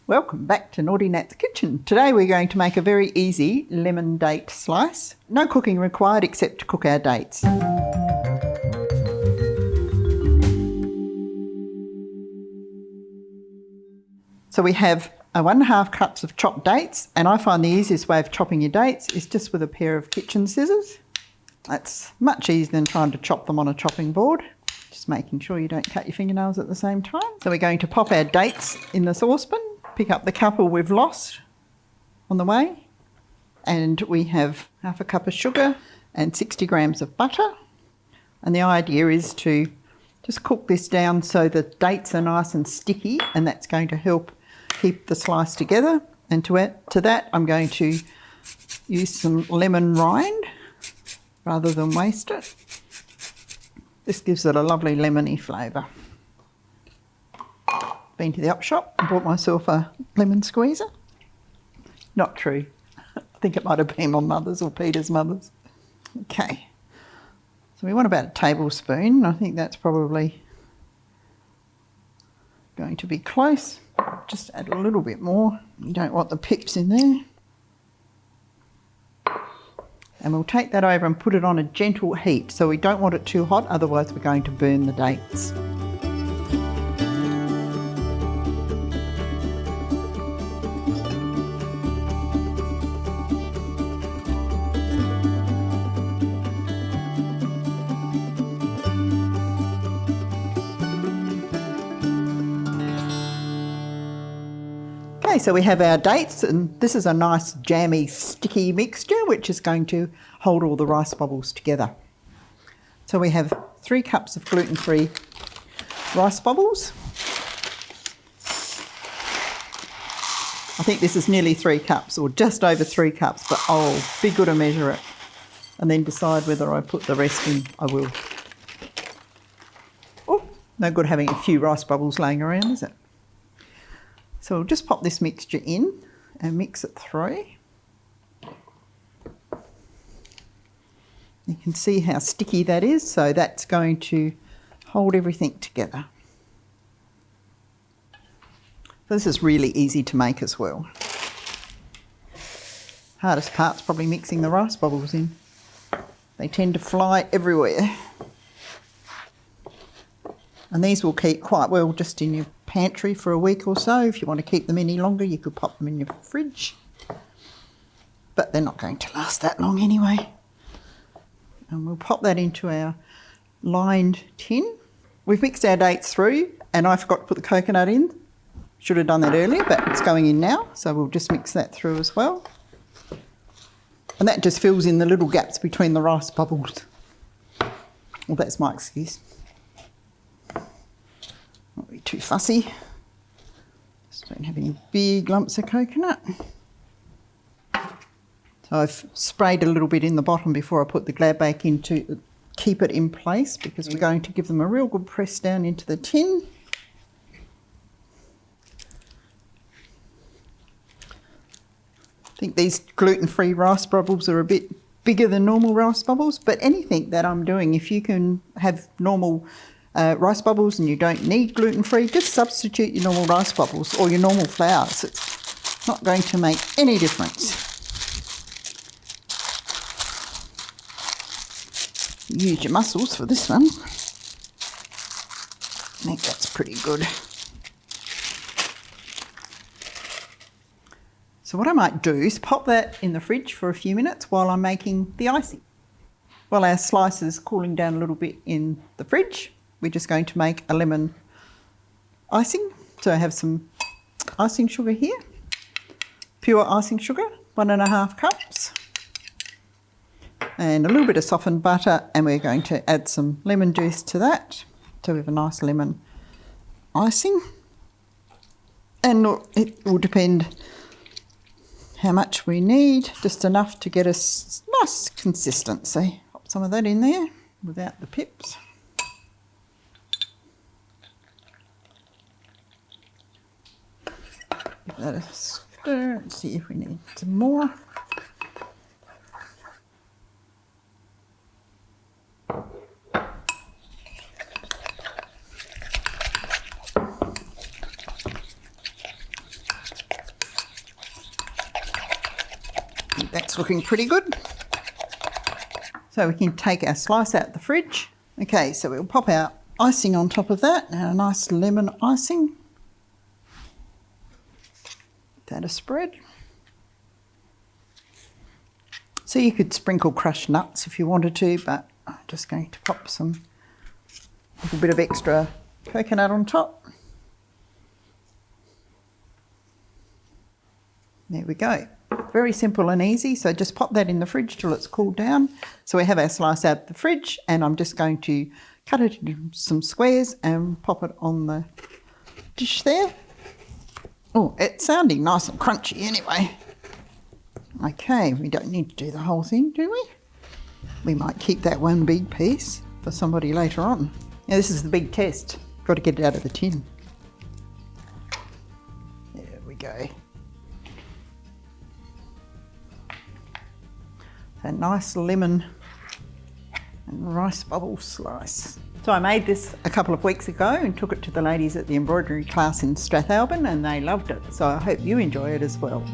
Welcome back to Naughty Nat's Kitchen. Today we're going to make a very easy lemon date slice. No cooking required except to cook our dates. So we have 1.5 cups of chopped dates, and I find the easiest way of chopping your dates is just with a pair of kitchen scissors. That's much easier than trying to chop them on a chopping board. Just making sure you don't cut your fingernails at the same time. So we're going to pop our dates in the saucepan, pick up the couple we've lost on the way, and we have 1/2 cup of sugar and 60 grams of butter. And the idea is to just cook this down so the dates are nice and sticky, and that's going to help keep the slice together. And to add to that, I'm going to use some lemon rind rather than waste it. This gives it a lovely lemony flavour. Been to the op shop and bought myself a lemon squeezer. Not true. I think it might have been my mother's or Peter's mother's. Okay. So we want about a tablespoon. I think that's probably going to be close. Just add a little bit more. You don't want the pips in there. And we'll take that over and put it on a gentle heat. So we don't want it too hot, otherwise we're going to burn the dates. Okay, so we have our dates, and this is a nice jammy sticky mixture which is going to hold all the rice bubbles together. So we have 3 cups of gluten-free rice bubbles. I think this is nearly 3 cups or just over 3 cups, but I'll be good to measure it and then decide whether I put the rest in. I will. Oh, no good having a few rice bubbles laying around, is it? So we'll just pop this mixture in and mix it through. You can see how sticky that is, so that's going to hold everything together. This is really easy to make as well. Hardest part's probably mixing the rice bubbles in. They tend to fly everywhere. And these will keep quite well just in your pantry for a week or so. If you want to keep them any longer, you could pop them in your fridge. But they're not going to last that long anyway. And we'll pop that into our lined tin. We've mixed our dates through, and I forgot to put the coconut in. Should have done that earlier, but it's going in now. So we'll just mix that through as well. And that just fills in the little gaps between the rice bubbles. Well, that's my excuse. Not be too fussy. Just don't have any big lumps of coconut. So I've sprayed a little bit in the bottom before I put the glad bake in to keep it in place, because we're going to give them a real good press down into the tin. I think these gluten-free rice bubbles are a bit bigger than normal rice bubbles, but anything that I'm doing, if you can have normal rice bubbles and you don't need gluten-free, just substitute your normal rice bubbles or your normal flours. It's not going to make any difference. Use your muscles for this one. I think that's pretty good. So what I might do is pop that in the fridge for a few minutes while I'm making the icing. While our slice is cooling down a little bit in the fridge, we're just going to make a lemon icing. So I have some icing sugar here, pure icing sugar, 1.5 cups, and a little bit of softened butter, and we're going to add some lemon juice to that. So we have a nice lemon icing. And it will depend how much we need, just enough to get us nice consistency. Pop some of that in there without the pips. Give that a stir and see if we need some more. think that's looking pretty good. So we can take our slice out the fridge. Okay, so we'll pop our icing on top of that, and a nice lemon icing. That a spread. So you could sprinkle crushed nuts if you wanted to, but I'm just going to pop a little bit of extra coconut on top. There we go. Very simple and easy. So just pop that in the fridge till it's cooled down. So we have our slice out of the fridge, and I'm just going to cut it into some squares and pop it on the dish there. Oh, it's sounding nice and crunchy anyway. Okay, we don't need to do the whole thing, do we? We might keep that one big piece for somebody later on. Now this is the big test. Got to get it out of the tin. There we go. A nice lemon and rice bubble slice. So I made this a couple of weeks ago and took it to the ladies at the embroidery class in Strathalbyn, and they loved it. So I hope you enjoy it as well.